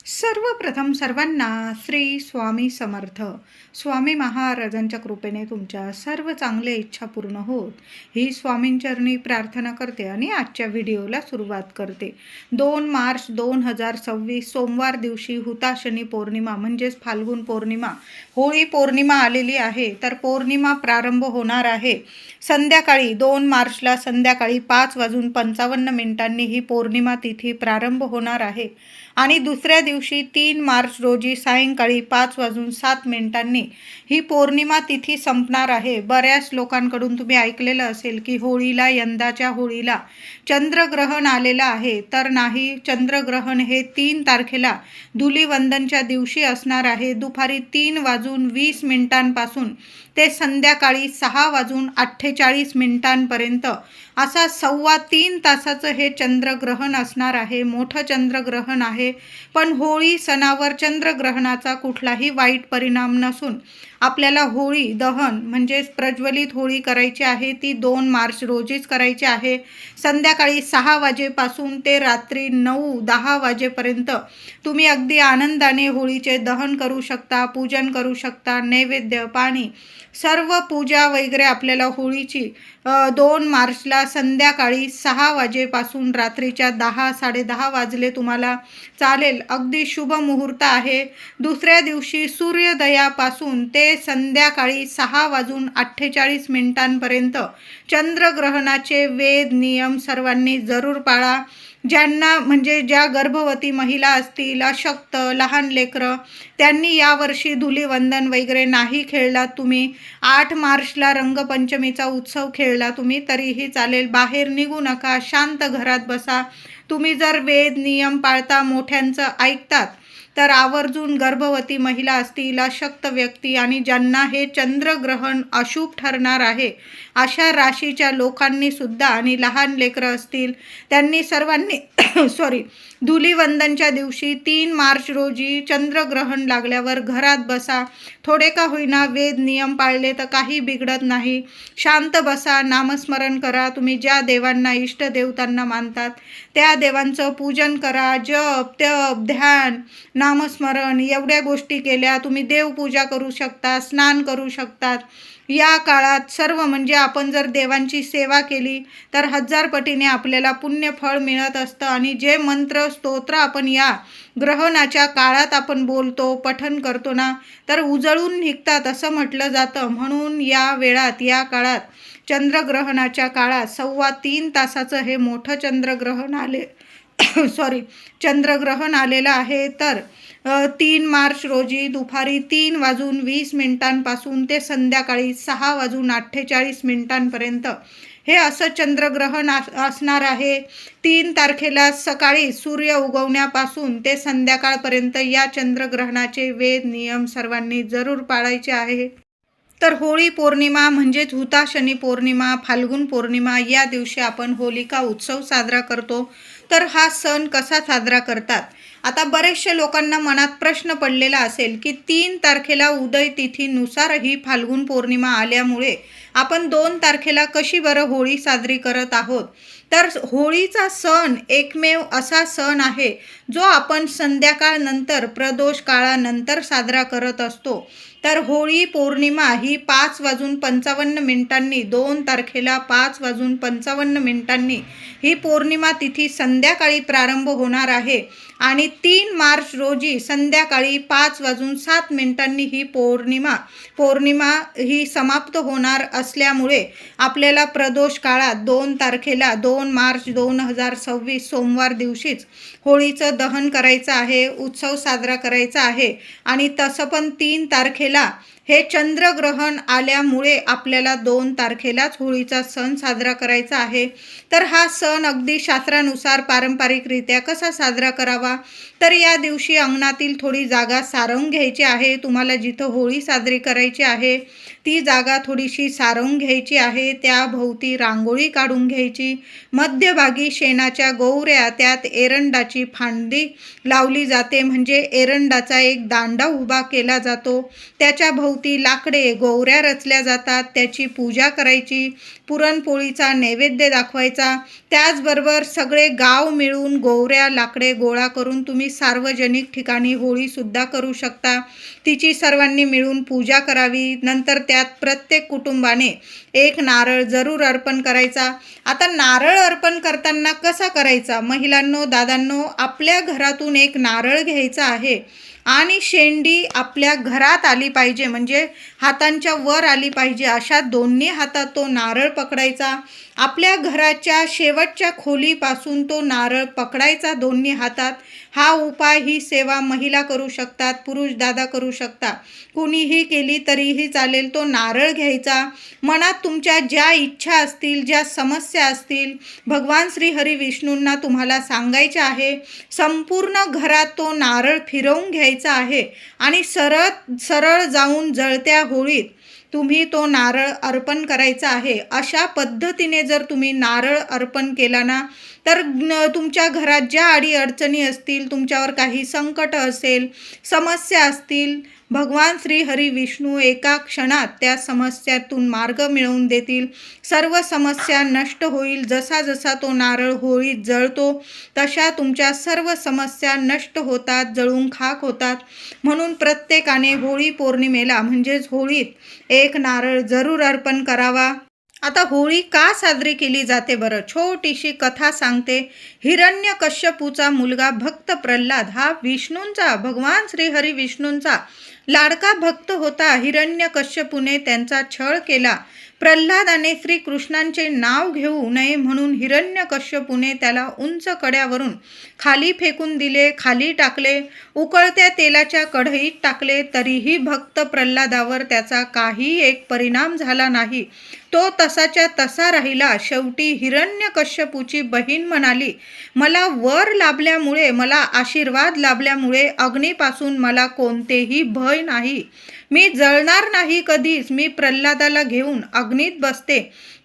सर्वप्रथम सर्वांना श्री स्वामी समर्थ. स्वामी महाराजांच्या कृपेने तुमच्या सर्व चांगल्या इच्छा पूर्ण होत ही स्वामींचरणी प्रार्थना करते आणि आजच्या व्हिडिओला सुरुवात करते. 2 मार्च 2026 सोमवार दिवशी हुताशनी पौर्णिमा म्हणजेच फाल्गुन पौर्णिमा, होळी पौर्णिमा आलेली आहे. तर पौर्णिमा प्रारंभ होणार आहे संध्याकाळी 2 मार्चला संध्याकाळी 5:55 ही पौर्णिमा तिथी प्रारंभ होणार आहे आणि दुसऱ्या दिवशी 3 मार्च रोजी सायंकाळी 5:07 ही पौर्णिमा तिथी संपणार आहे. बऱ्याच लोकांकडून तुम्ही ऐकलेलं असेल की होळीला, यंदाच्या होळीला चंद्रग्रहण आलेलं आहे. तर नाही, चंद्रग्रहण हे 3 तारखेला धुलीवंदनच्या दिवशी असणार आहे. दुपारी 3:20 ते संध्याकाळी 6:48 असा 3.25 तासाचं हे चंद्रग्रहण असणार आहे. मोठं चंद्रग्रहण आहे, पण होळी सणावर चंद्रग्रहणाचा कुठलाही वाईट परिणाम नसून आपल्याला होळी दहन म्हणजेच प्रज्वलित होळी करायची आहे. ती 2 मार्च रोजीच करायची आहे. संध्याकाळी 6 वाजेपासून ते रात्री 9-10 वाजेपर्यंत तुम्ही अगदी आनंदाने होळीचे दहन करू शकता, पूजन करू शकता. नैवेद्य, पाणी, सर्व पूजा वगैरे आपल्याला होळीची 2 मार्चला संध्याकाळी 6 वाजेपासून रात्रीच्या 10-10:30 वाजले तुम्हाला चालेल. अगदी शुभ मुहूर्त आहे. दुसऱ्या दिवशी सूर्योदयापासून ते संध्याकाळी 6:48 चंद्रग्रहणाचे वेद नियम सर्वांनी जरूर पाळा. ज्यांना म्हणजे ज्या गर्भवती महिला असतील, अशक्त, लहान लेकरं, त्यांनी यावर्षी धुलीवंदन वगैरे नाही खेळला. तुम्ही 8 मार्चला रंगपंचमीचा उत्सव खेळला तुम्ही तरीही चालेल. बाहेर निघू नका, शांत घरात बसा. तुम्ही जर वेद नियम पाळता, मोठ्यांचं ऐकतात, तर आवर्जून गर्भवती महिला असतील, अशक्त व्यक्ती आणि ज्यांना हे चंद्रग्रहण अशुभ ठरणार आहे अशा राशीच्या लोकांनी सुद्धा आणि लहान लेकरं असतील त्यांनी सर्वांनी धुलीवंदनच्या दिवशी 3 मार्च रोजी चंद्रग्रहण लागल्यावर घरात बसा. थोडे का होईना वेद नियम पाळले तर काही बिघडत नाही. शांत बसा, नामस्मरण करा. तुम्ही ज्या देवांना, इष्टदेवतांना मानतात त्या देवांचं पूजन करा. जप, तप, ध्यान, नामस्मरण एवढ्या गोष्टी केल्या. तुम्ही देवपूजा करू शकता, स्नान करू शकतात. या काळात सर्व म्हणजे आपण जर देवांची सेवा केली तर 1000 पटीने आपल्याला पुण्यफळ मिळत असतं. आणि जे मंत्र, स्तोत्र आपण या ग्रहणाच्या काळात आपण बोलतो, पठण करतो ना, तर उजळून निघतात असं म्हटलं जातं. म्हणून या वेळात, या काळात, चंद्रग्रहणाच्या काळात 3.25 तासाचं हे मोठं चंद्रग्रहण आलेलं आहे. तर 3 मार्च रोजी दुपारी 3:20 ते संध्याकाळी 6:48 हे असं चंद्रग्रहण असणार आहे. 3 तारखेला सकाळी सूर्य उगवण्यापासून ते संध्याकाळपर्यंत या चंद्रग्रहणाचे वेद नियम सर्वांनी जरूर पाळायचे आहे. तर होळी पौर्णिमा म्हणजेच हुताशनी पौर्णिमा, फाल्गुन पौर्णिमा या दिवशी आपण होलिका उत्सव साजरा करतो. तर हा सण कसा साजरा करतात? आता बरेचशा लोकांना मनात प्रश्न पडलेला असेल की 3 तारखेला उदय तिथीनुसार ही फाल्गुन पौर्णिमा आल्यामुळे आपण 2 तारखेला कशी बरं होळी साजरी करत आहोत? तर होळीचा सण एकमेव असा सण आहे जो आपण संध्याकाळ नंतर, प्रदोष काळानंतर साजरा करत असतो. तर होळी पौर्णिमा ही 5:55 2 तारखेला 5:55 ही पौर्णिमा तिथी संध्याकाळी प्रारंभ होणार आहे आणि 3 मार्च रोजी संध्याकाळी 5:07 ही पौर्णिमा ही समाप्त होणार असल्यामुळे आपल्याला प्रदोष काळात 2 तारखेला 2 मार्च 2026 सोमवार दिवशीच होळीचं दहन करायचं आहे, उत्सव साजरा करायचा आहे. आणि तसं पण 3 तारखेला हे चंद्रग्रहण आल्यामुळे आपल्याला 2 तारखेलाच होळीचा सण साजरा करायचा आहे. तर हा सण अगदी शास्त्रानुसार पारंपरिकरित्या कसा साजरा करावा? तर या दिवशी अंगणातील थोडी जागा सारवून घ्यायची आहे. तुम्हाला जिथं होळी साजरी करायची आहे ती जागा थोडीशी सारवून घ्यायची आहे. त्याभोवती रांगोळी काढून घ्यायची. मध्यभागी शेणाच्या गोवऱ्या, त्यात एरंडाची फांदी लावली जाते, म्हणजे एरंडाचा एक दांडा उभा केला जातो. त्याच्या भोवती लाकडे गोवऱ्या रचल्या जातात. त्याची पूजा करायची. पुरणपोळीचा नैवेद्य दाखवायचा. त्याचबरोबर सगळे गाव मिळून गोवऱ्या लाकडे गोळा करून तुम्ही सार्वजनिक ठिकाणी होळीसुद्धा करू शकता. तिची सर्वांनी मिळून पूजा करावी. नंतर त्यात प्रत्येक कुटुंबाने एक नारळ जरूर अर्पण करायचा. आता नारळ अर्पण करताना कसा करायचा? महिलांनो, दादांनो, आपल्या घरातून एक नारळ घ्यायचा आहे आणि शेंडी आपल्या घरात आली पाहिजे, म्हणजे हातांच्या वर आली पाहिजे. अशा दोन्ही हातात तो नारळ पकडायचा. आपल्या घराच्या शेवटच्या खोलीपासून तो नारळ पकडायचा दोन्ही हातात. हा उपाय, ही सेवा महिला करू शकतात, पुरुष दादा करू शकता, कुणीही केली तरीही चालेल. तो नारळ घ्यायचा. मनात तुमच्या ज्या इच्छा असतील, ज्या समस्या असतील, भगवान श्री हरी विष्णूंना तुम्हाला सांगायच्या आहे. संपूर्ण घरात तो नारळ फिरवून घ्यायचा आहे आणि सरळ जाऊन जळत्या होळीत तुम्ही तो नारळ अर्पण करायचा आहे. अशा पद्धतीने जर तुम्ही नारळ अर्पण केला ना, तर तुमच्या घरात ज्या अडीअडचणी असतील, तुमच्यावर काही संकट असेल, समस्या असतील, भगवान श्री हरी विष्णू एका क्षणात त्या समस्यातून मार्ग मिळवून देतील. सर्व समस्या नष्ट होईल. जसा जसा तो नारळ होळीत जळतो तशा तुमच्या सर्व समस्या नष्ट होतात, जळून खाक होतात. म्हणून प्रत्येकाने होळी पौर्णिमेला म्हणजेच होळीत एक नारळ जरूर अर्पण करावा. आता होळी का साजरी केली जाते बरं? छोटीशी कथा सांगते. हिरण्यकश्यपूचा मुलगा भक्त प्रल्हाद हा विष्णूंचा, भगवान श्री हरी विष्णूंचा लाडका भक्त होता. हिरण्यकश्यपूने त्यांचा छळ केला. प्रल्हादाने श्रीकृष्णांचे नाव घेऊ नये म्हणून हिरण्यकश्यपूने त्याला उंच कड्यावरून खाली फेकून दिले, खाली टाकले, उकळत्या तेलाच्या कढईत टाकले. तरीही भक्त प्रल्हादावर त्याचा काही एक परिणाम झाला नाही. तो तसाच्या तसा राहिला. शेवटी हिरण्यकश्यपूची बहीण म्हणाली, मला वर लाभल्यामुळे, मला आशीर्वाद लाभल्यामुळे अग्नीपासून मला कोणतेही भय नाही. मी जळणार नाही कधीच. मी प्रल्हादाला घेऊन अग्नीत बसते.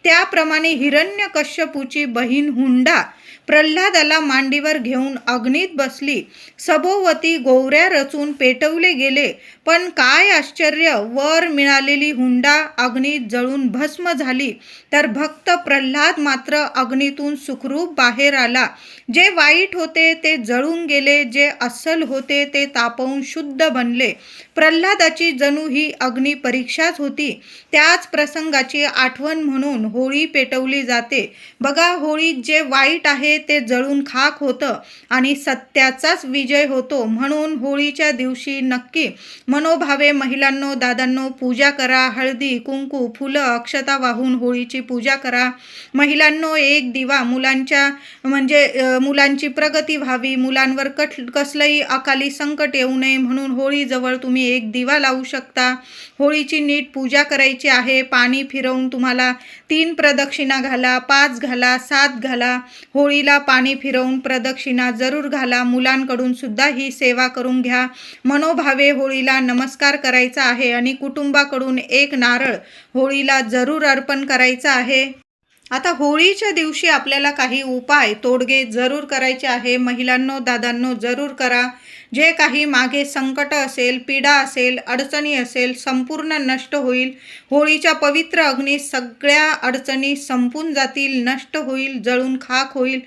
त्याप्रमाणे हिरण्यकश्यपूची बहीण हुंडा प्रल्हादाला मांडीवर घेऊन अग्नीत बसली. सभोवती गोवऱ्या रचून पेटवले गेले. पण काय आश्चर्य, वर मिळालेली हुंडा अग्नीत जळून भस्म झाली, तर भक्त प्रल्हाद मात्र अग्नीतून सुखरूप बाहेर आला. जे वाईट होते ते जळून गेले, जे अस्सल होते ते तापवून शुद्ध बनले. प्रल्हादाची जणू ही अग्नी परीक्षाच होती. त्याच प्रसंगाची आठवण म्हणून होळी पेटवली जाते. बघा, होळीत जे वाईट आहे ते जळून खाक होतं आणि सत्याचाच विजय होतो. म्हणून होळीच्या दिवशी नक्की मनोभावे महिलांनो, दादांनो, पूजा करा. हळदी, कुंकू, फुलं, अक्षता वाहून होळीची पूजा करा. महिलांनो, एक दिवा मुलांची प्रगती व्हावी, मुलांवर कसलंही अकाली संकट येऊ नये म्हणून होळीजवळ तुम्ही एक दिवा लावू शकता. होळीची नीट पूजा करायची आहे. पाणी फिरवून तुम्हाला 3 प्रदक्षिणा घाला, 5 घाला, 7 घाला. होळीला पाणी फिरवून प्रदक्षिणा जरूर घाला. मुलांकडून सुद्धा ही सेवा करून घ्या. मनोभावे होळीला नमस्कार करायचा आहे आणि कुटुंबाकडून एक नारळ होळीला जरूर अर्पण करायचा आहे. आता होळीच्या दिवशी आपल्याला काही उपाय, तोडगे जरूर करायचे आहे. महिलांनो, दादांनो, जरूर करा. जे काही मागे संकट असेल, पीडा असेल, अडचणी असेल, संपूर्ण नष्ट होईल. होळीच्या पवित्र अग्नीत सगळ्या अडचणी संपून जातील, नष्ट होईल, जळून खाक होईल.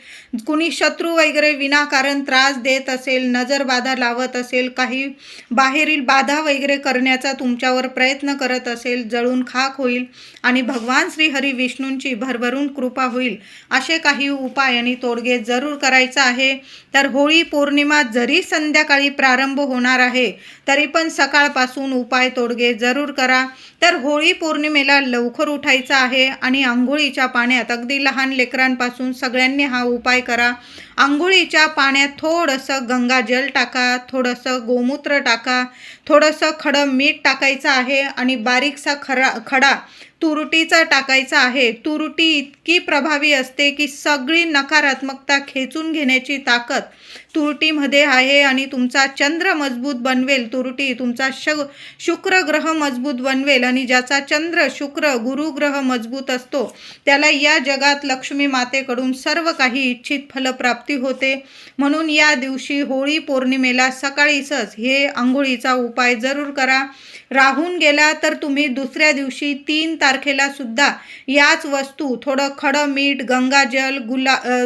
कुणी शत्रू वगैरे विनाकारण त्रास देत असेल, नजर बाधा लावत असेल, काही बाहेरील बाधा वगैरे करण्याचा तुमच्यावर प्रयत्न करत असेल, जळून खाक होईल आणि भगवान श्री हरी विष्णूंची भरभरून कृपा होईल. असे काही उपाय आणि तोडगे जरूर करायचा आहे. तर होळी पौर्णिमा जरी संध्याकाळी प्रारंभ होणार आहे, तरी पण सकाळपासून उपाय तोडगे जरूर करा. तर होळी पौर्णिमेला लवकर उठायचं आहे आणि आंघोळीच्या पाण्यात, अगदी लहान लेकरांपासून सगळ्यांनी हा उपाय करा. आंघोळीच्या पाण्यात थोडंसं गंगाजल टाका, थोडंसं गोमूत्र टाका, थोडंसं खडं मीठ टाकायचं आहे आणि बारीकसा खडा तुरटीचा टाकायचा आहे. तुरटी इतकी प्रभावी असते की सगळी नकारात्मकता खेचून घेण्याची ताकद तुरटीमध्ये आहे आणि तुमचा चंद्र मजबूत बनवेल. तुरटी तुमचा शुक्र ग्रह मजबूत बनवेल आणि ज्याचा चंद्र शुक्र गुरु ग्रह मजबूत असतो त्याला या जगात लक्ष्मी मातेकडून सर्व काही इच्छित फलप्राप्ती होते. म्हणून या दिवशी होळी पौर्णिमेला सकाळीच हे आंघोळीचा उपाय जरूर करा. राहून गेला तर तुम्ही दुसऱ्या दिवशी 3 तारखेला सुद्धा याच वस्तू थोडं खडं मीठ, गंगाजल,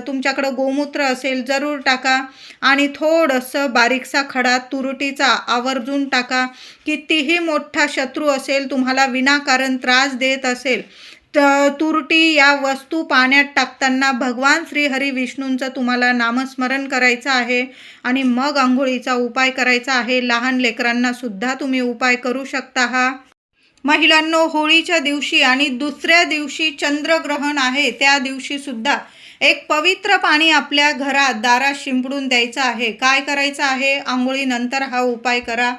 तुमच्याकडं गोमूत्र असेल जरूर टाका आणि थोडंसं बारीकसा खडा तुरटीचा आवर्जून टाका. कितीही मोठा शत्रू असेल तुम्हाला विनाकारण त्रास देत असेल तुरटी या वस्तू पाण्यात टाकताना भगवान श्री हरी विष्णूंचं तुम्हाला नामस्मरण करायचं आहे आणि मग आंघोळीचा उपाय करायचा आहे. लहान लेकरांना सुद्धा तुम्ही उपाय करू शकता. हा महिलांनो, होळीच्या दिवशी आणि दुसऱ्या दिवशी चंद्रग्रहण आहे त्या दिवशी सुद्धा एक पवित्र पाणी आपल्या घरात दारात शिंपडून द्यायचं आहे. काय करायचं आहे? आंघोळीनंतर हा उपाय करा.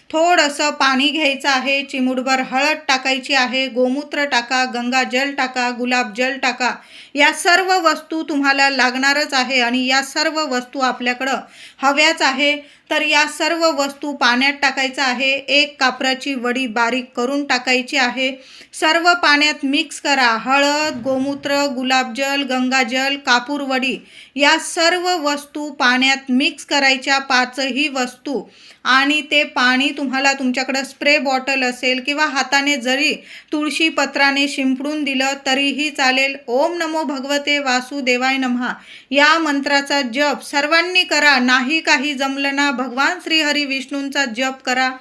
थोडंसं पाणी घ्यायचं आहे, चिमूटभर हळद टाकायची आहे, गोमूत्र टाका, गंगाजल टाका, गुलाबजल टाका. या सर्व वस्तू तुम्हाला लागणारच आहे आणि या सर्व वस्तू आपल्याकडं हव्याच आहे. तर या सर्व वस्तू पाण्यात टाकायचं आहे. एक कापराची वडी बारीक करून टाकायची आहे. सर्व पाण्यात मिक्स करा. हळद, गोमूत्र, गुलाबजल, गंगाजल, कापूर वडी या सर्व वस्तू पाण्यात मिक्स करायच्या, 5ही वस्तू. आणि ते पाणी तुम्हाला तुमच्याकडं स्प्रे बॉटल असेल किंवा हाताने जरी तुळशी पत्राने शिंपडून दिलं तरीही चालेल. ओम नमो भगवते वासुदेवाय नमः या मंत्राचा जप सर्वांनी करा. नाही काही जमलं ना, भगवान श्री हरी विष्णूंचा जप करा.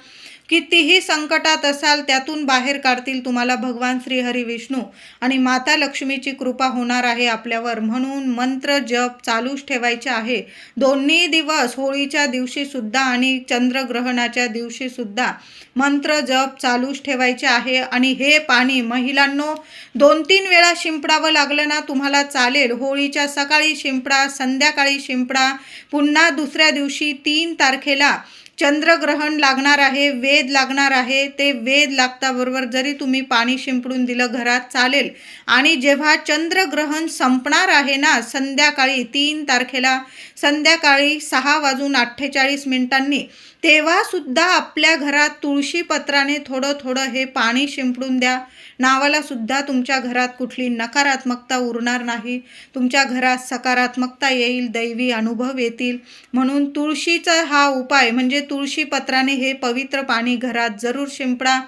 कितीही संकटात असाल त्यातून बाहेर काढतील तुम्हाला भगवान श्री हरी विष्णू आणि माता लक्ष्मीची कृपा होणार आहे आपल्यावर. म्हणून मंत्र जप चालूच ठेवायचे आहे दोन्ही दिवस, होळीच्या दिवशी सुद्धा आणि चंद्रग्रहणाच्या दिवशी सुद्धा मंत्र जप चालूच ठेवायचे आहे. आणि हे पाणी महिलांनो 2-3 वेळा शिंपडावं लागलं ना तुम्हाला चालेल. होळीच्या सकाळी शिंपडा, संध्याकाळी शिंपडा. पुन्हा दुसऱ्या दिवशी 3 तारखेला चंद्रग्रहण लागणार आहे, वेद लागणार आहे. ते वेद लागताबरोबर जरी तुम्ही पाणी शिंपडून दिलं घरात चालेल. आणि जेव्हा चंद्रग्रहण संपणार आहे ना संध्याकाळी 3 तारखेला संध्याकाळी 6:48 तेव्हा सुद्धा आपल्या घरात तुळशी पत्राने थोडं थोडं हे पाणी शिंपडून द्या. नावाला सुद्धा तुमच्या घरात कुठली नकारात्मकता उरणार नाही. तुमच्या घरात सकारात्मकता येईल, दैवी अनुभव येतील. म्हणून तुळशीचा हा उपाय म्हणजे तुळशी पत्राने हे पवित्र पाणी घरात जरूर शिंपडा.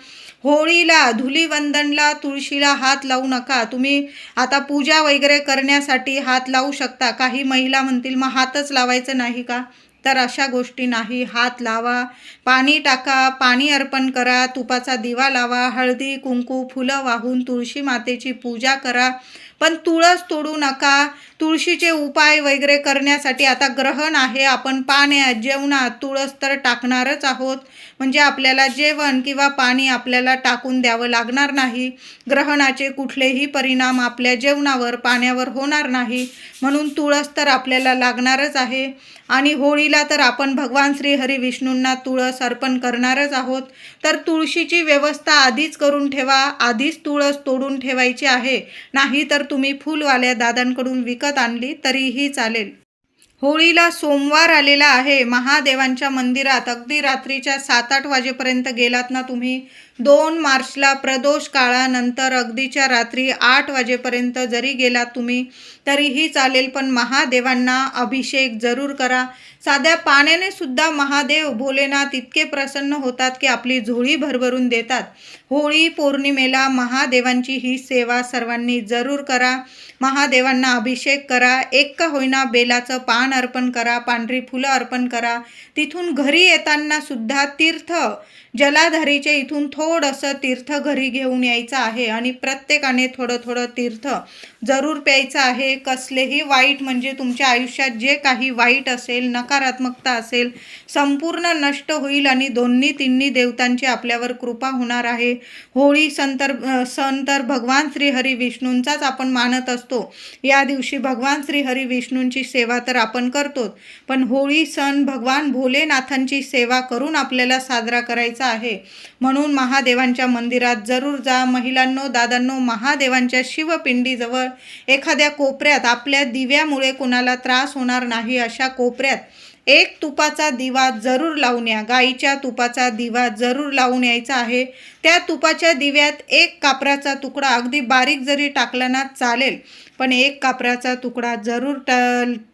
होळीला, धुलीवंदनला तुळशीला हात लावू नका. तुम्ही आता पूजा वगैरे करण्यासाठी हात लावू शकता. काही महिला म्हणतील मग हातच लावायचं नाही का? तर अशा गोष्टी नाही. हात लावा, पाणी टाका, पाणी अर्पण करा, तुपाचा दिवा लावा, हळदी कुंकू फुलं वाहून तुळशी मातेची पूजा करा. पण तुळस तोडू नका. तुळशीचे उपाय वगैरे करण्यासाठी आता ग्रहण आहे, आपण पाण्यात जेवणात तुळस तर टाकणारच आहोत. म्हणजे आपल्याला जेवण किंवा पाणी आपल्याला टाकून द्यावं लागणार नाही. ग्रहणाचे कुठलेही परिणाम आपल्या जेवणावर पाण्यावर होणार नाही. म्हणून तुळस तर आपल्याला लागणारच आहे. आणि होळीला तर आपण भगवान श्री हरी विष्णूंना तुळस अर्पण करणारच आहोत. तर तुळशीची व्यवस्था आधीच करून ठेवा. आधीच तुळस तोडून ठेवायची आहे. नाही तर तुम्ही फुलवाल्या दादांकडून विकत आणली तरीही चालेल. होळीला सोमवार आलेला आहे. महादेवांच्या मंदिरात अगदी रात्रीच्या 7-8 वाजेपर्यंत गेलात ना तुम्ही, 2 मार्चला प्रदोष काळानंतर अगदीच्या रात्री 8 वाजेपर्यंत जरी गेलात तुम्ही तरीही चालेल. पण महादेवांना अभिषेक जरूर करा. साध्या पाण्याने सुद्धा महादेव भोलेनाथ इतके प्रसन्न होतात की आपली झोळी भरभरून देतात. होळी पौर्णिमेला महादेवांची ही सेवा सर्वांनी जरूर करा. महादेवांना अभिषेक करा. एक का होईना बेलाचं पान अर्पण करा, पांढरी फुलं अर्पण करा. तिथून घरी येताना सुद्धा तीर्थ जलाधारीचे इथून थोडंसं तीर्थ घरी घेऊन यायचं आहे आणि प्रत्येकाने थोडं थोडं तीर्थ जरूर प्यायचं आहे. कसलेही वाईट म्हणजे तुमच्या आयुष्यात जे काही वाईट असेल, नकारात्मकता असेल, संपूर्ण नष्ट होईल आणि दोन्ही तिन्ही देवतांची आपल्यावर कृपा होणार आहे. होळी सण तर भगवान श्री हरी विष्णूंचाच आपण मानत असतो. या दिवशी भगवान श्री हरी विष्णूंची सेवा तर आपण आपण करतो, पण होळी सण भगवान भोलेनाथांची सेवा करून आपल्याला साजरा करायचा आहे. म्हणून महादेवांच्या मंदिरात जरूर जा. महिलांनो, दादांनो, महादेवांच्या शिवपिंडीजवळ एखाद्या कोपऱ्यात आपल्या दिव्यामुळे कुणाला त्रास होणार नाही अशा कोपऱ्यात एक तुपाचा दिवा जरूर लावून या. गाईच्या तुपाचा दिवा जरूर लावून यायचा आहे. त्या तुपाच्या दिव्यात एक कापराचा तुकडा, अगदी बारीक जरी टाकला ना चालेल, पण एक कापराचा तुकडा जरूर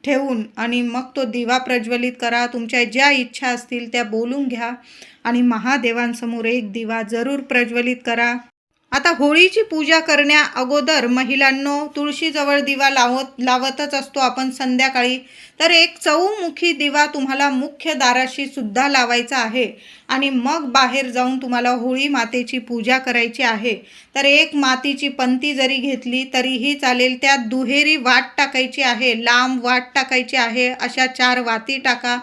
ठेवून आणि मग तो दिवा प्रज्वलित करा. तुमच्या ज्या इच्छा असतील त्या बोलून घ्या आणि महादेवांसमोर एक दिवा जरूर प्रज्वलित करा. आता होळीची पूजा करण्या अगोदर महिलांनो, तुळशीजवळ दिवा लावतच असतो आपण संध्याकाळी, तर एक चौमुखी दिवा तुम्हाला मुख्य दाराशी सुद्धा लावायचा आहे आणि मग बाहेर जाऊन तुम्हाला होळी मातेची पूजा करायची आहे. तर एक मातीची पंती जरी घेतली तरीही चालेल. त्यात दुहेरी वात टाकायची आहे, लांब वात टाकायची आहे. अशा 4 वाती टाका.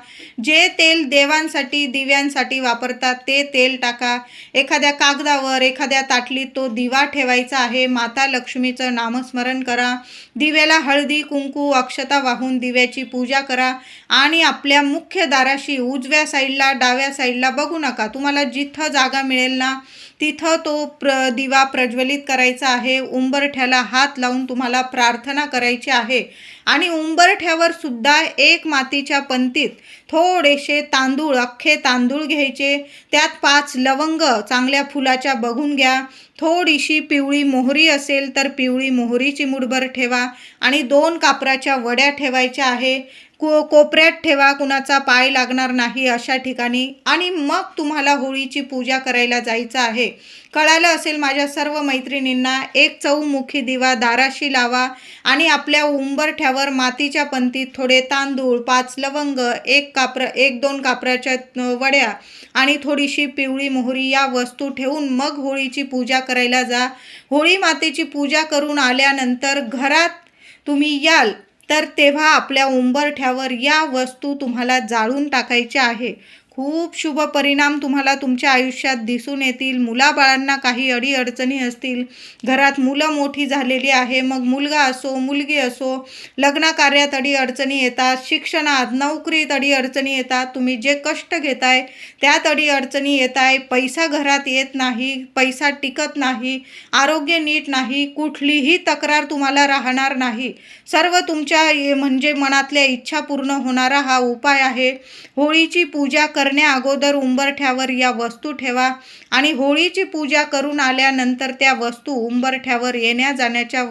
जे तेल देवांसाठी दिव्यांसाठी वापरतात ते तेल टाका. एखाद्या कागदावर, एखाद्या ताटलीत तो दिवा ठेवायचा आहे. माता लक्ष्मीचं नामस्मरण करा. दिव्याला हळदी कुंकू अक्षता वाहून दिव्याची पूजा करा आणि आपल्या मुख्य दाराशी उजव्या साईडला डाव्या साईडला बघू नका, तुम्हाला जिथं जागा मिळेल ना तिथं तो दिवा प्रज्वलित करायचा आहे. उंबरठ्याला हात लावून तुम्हाला प्रार्थना करायची आहे आणि उंबरठ्यावर सुद्धा एक मातीच्या पंतीत थोडेसे तांदूळ, अख्खे तांदूळ घ्यायचे. त्यात 5 लवंग चांगल्या फुलाच्या बघून घ्या. थोडीशी पिवळी मोहरी असेल तर पिवळी मोहरीची मुठभर ठेवा आणि 2 कापराच्या वड्या ठेवायच्या आहे. कोपऱ्यात ठेवा, कुणाचा पाय लागणार नाही अशा ठिकाणी. आणि मग तुम्हाला होळीची पूजा करायला जायचं आहे. कळालं असेल माझ्या सर्व मैत्रिणींना. एक चौमुखी दिवा दाराशी लावा आणि आपल्या उंबरठ्यावर मातीच्या पंतीत थोडे तांदूळ, 5 लवंग, 1-2 कापराच्या वड्या आणि थोडीशी पिवळी मोहरी या वस्तू ठेवून मग होळीची पूजा करायला जा. होळी मातेची पूजा करून आल्यानंतर घरात तुम्ही याल तर तेव्हा आपल्या उंबरठ्यावर या वस्तू तुम्हाला जाळून टाकायच्या आहे. खूप शुभ परिणाम तुम्हाला तुमच्या आयुष्यात दिसून येतील. मुलाबाळांना काही अडीअडचणी असतील, घरात मुलं मोठी झालेली आहे, मग मुलगा असो मुलगी असो, लग्नकार्यात अडीअडचणी येतात, शिक्षणात नोकरीत अडीअडचणी येतात, तुम्ही जे कष्ट घेताय त्यात अडीअडचणी येत आहे, पैसा घरात येत नाही, पैसा टिकत नाही, आरोग्य नीट नाही, कुठलीही तक्रार तुम्हाला राहणार नाही. सर्व तुमच्या म्हणजे मनातल्या इच्छा पूर्ण होणारा हा उपाय आहे. होळीची पूजा करण्या अगोदर उंबरठ्यावर या वस्तू ठेवा आणि होळीची पूजा करून आल्यानंतर त्या वस्तू उंबरठ्यावर येण्या जाण्याच्या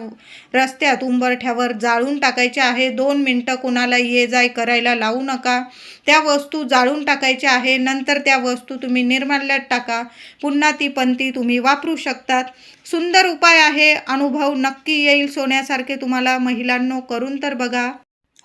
रस्त्यात उंबरठ्यावर जाळून टाकायच्या आहे. 2 मिनटं कुणाला ये जाय करायला लावू नका. त्या वस्तू जाळून टाकायच्या आहे. नंतर त्या वस्तू तुम्ही निर्माल्यात टाका. पुन्हा ती पंती तुम्ही वापरू शकतात. सुंदर उपाय आहे. अनुभव नक्की येईल सोन्यासारखे तुम्हाला. महिलांनो, करून तर बघा.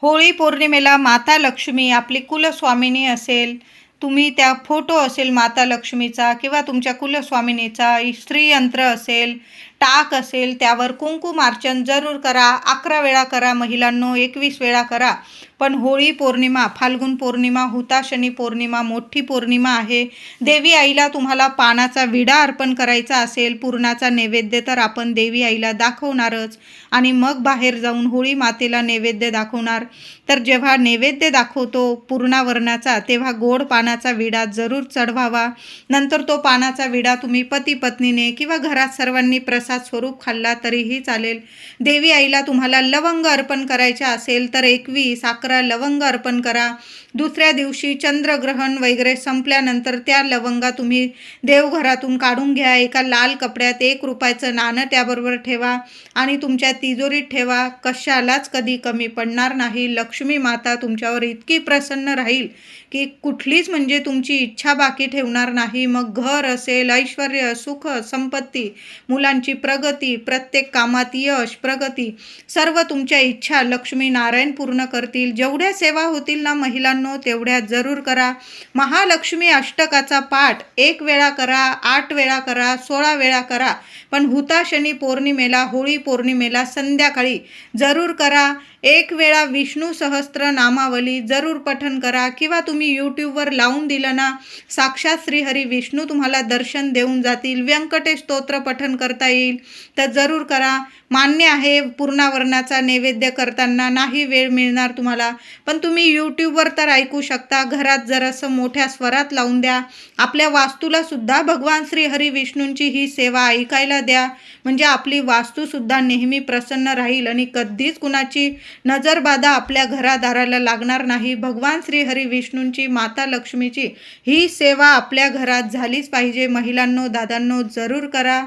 होळी पौर्णिमेला माता लक्ष्मी आपली कुलस्वामिनी असेल, तुम्ही त्या फोटो असेल माता लक्ष्मीचा किंवा तुमच्या कुलस्वामिनीचा, श्रीयंत्र असेल, टाक असेल, त्यावर कुंकुमार्चन जरूर करा. 11 वेळा करा महिलांनो, 21 वेळा करा. पण होळी पौर्णिमा, फाल्गुन पौर्णिमा, हुताशनी पौर्णिमा मोठी पौर्णिमा आहे. देवी आईला तुम्हाला पानाचा विडा अर्पण करायचा असेल, पुरणाचा नैवेद्य तर आपण देवी आईला दाखवणारच आणि मग बाहेर जाऊन होळी मातेला नैवेद्य दाखवणार. तर जेव्हा नैवेद्य दाखवतो पूर्णावरणाचा तेव्हा गोड पानाचा विडा जरूर चढवावा. नंतर तो पानाचा विडा तुम्ही पती पत्नीने किंवा घरात सर्वांनी प्रसाद स्वरूप खाल्ला तरीही चालेल. देवी आईला तुम्हाला लवंग अर्पण करायच्या असेल तर 11 लवंग अर्पण करा. दुसऱ्या दिवशी चंद्रग्रहण वगैरे संपल्यानंतर त्या लवंगा तुम्ही देवघरातून काढून घ्या. एका लाल कपड्यात 1 रुपयाचं नाणं त्याबरोबर ठेवा आणि तुमच्या तिजोरीत ठेवा. कशालाच कधी कमी पडणार नाही. लक्ष्मी माता तुमच्यावर इतकी प्रसन्न राहील की कुठलीच म्हणजे तुमची इच्छा बाकी ठेवणार नाही. मग घर असेल, ऐश्वर्य, सुख, संपत्ती, मुलांची प्रगती, प्रत्येक कामात यश, प्रगती, सर्व तुमच्या इच्छा लक्ष्मी नारायण पूर्ण करतील. जेवढ्या सेवा होतील ना महिलांनो तेवढ्या जरूर करा. महालक्ष्मी अष्टकाचा पाठ 1 वेळा करा, 8 वेळा करा, 16 वेळा करा, पण हुताशनी पौर्णिमेला, होळी पौर्णिमेला संध्याकाळी जरूर करा. एक वेळा विष्णू सहस्त्र नामावली जरूर पठण करा किंवा तुम्ही यूट्यूबवर लावून दिलं ना, साक्षात श्रीहरी विष्णू तुम्हाला दर्शन देऊन जातील. व्यंकटेश स्तोत्र पठण करता येईल तर जरूर करा. मान्य आहे पूर्णावरणाचा नैवेद्य करताना नाही वेळ मिळणार तुम्हाला, पण तुम्ही यूट्यूबवर तर ऐकू शकता. घरात जरासं मोठ्या स्वरात लावून द्या. आपल्या वास्तूला सुद्धा भगवान श्री हरी विष्णूंची ही सेवा ऐकायला द्या, म्हणजे आपली वास्तूसुद्धा नेहमी प्रसन्न राहील आणि कधीच कुणाची नजरबाधा आपल्या घरादाराला लागणार नाही. भगवान श्री हरी विष्णूंची, माता लक्ष्मीची ही सेवा आपल्या घरात झालीच पाहिजे. महिलांनो, दादांनो, जरूर करा.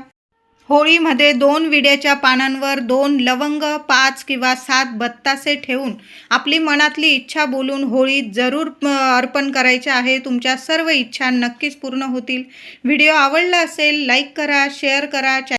होळीमध्ये 2 विड्याच्या पानांवर 2 लवंग, 5 किंवा 7 बत्तासे ठेवून आपली मनातली इच्छा बोलून होळीत जरूर अर्पण करायचे आहे. तुमच्या सर्व इच्छा नक्कीच पूर्ण होतील. व्हिडिओ आवडला असेल लाईक करा, शेअर करा.